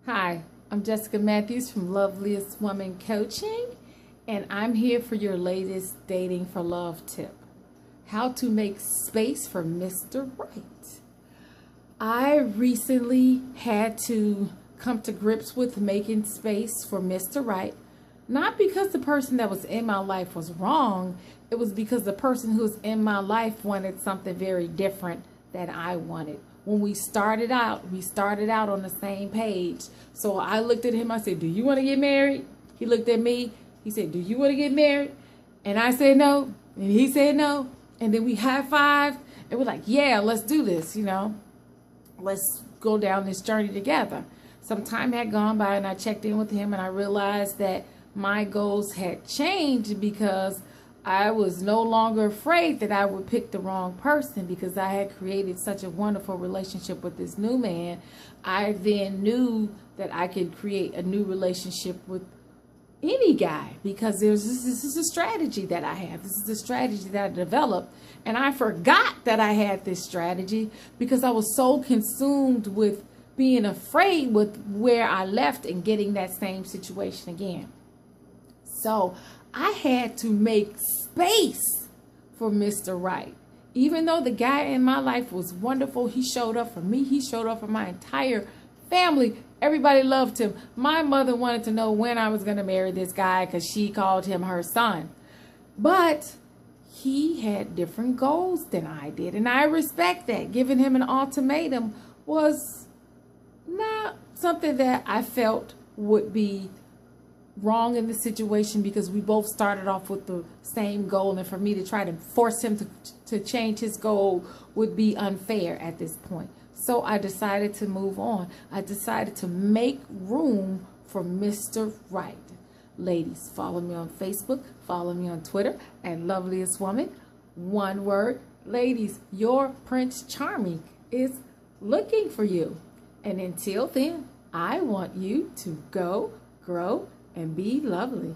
Hi, I'm Jessica Matthews from Loveliest Woman Coaching, and I'm here for your latest Dating for Love tip. How to make space for Mr. Right. I recently had to come to grips with making space for Mr. Right, not because the person that was in my life was wrong, it was because the person who was in my life wanted something very different that I wanted. When we started out on the same page. So I looked at him, I said, "Do you want to get married?" He looked at me, he said, "Do you want to get married?" And I said no, and he said no. And then we high-fived, and we're like, "Yeah, let's do this, let's go down this journey together." Some time had gone by, and I checked in with him, and I realized that my goals had changed because I was no longer afraid that I would pick the wrong person because I had created such a wonderful relationship with this new man. I then knew that I could create a new relationship with any guy because this is a strategy that I have. This is a strategy that I developed, and I forgot that I had this strategy because I was so consumed with being afraid with where I left and getting that same situation again. So I had to make space for Mr. Right. Even though the guy in my life was wonderful, he showed up for me, he showed up for my entire family. Everybody loved him. My mother wanted to know when I was going to marry this guy because she called him her son. But he had different goals than I did, and I respect that. Giving him an ultimatum was not something that I felt would be wrong in the situation because we both started off with the same goal, and for me to try to force him to change his goal would be unfair at this point. So I decided to move on. I decided to make room for Mr. Right. Ladies, follow me on Facebook, follow me on Twitter at Loveliest Woman. One word. Ladies, your Prince Charming is looking for you. And until then, I want you to go, grow, and be lovely.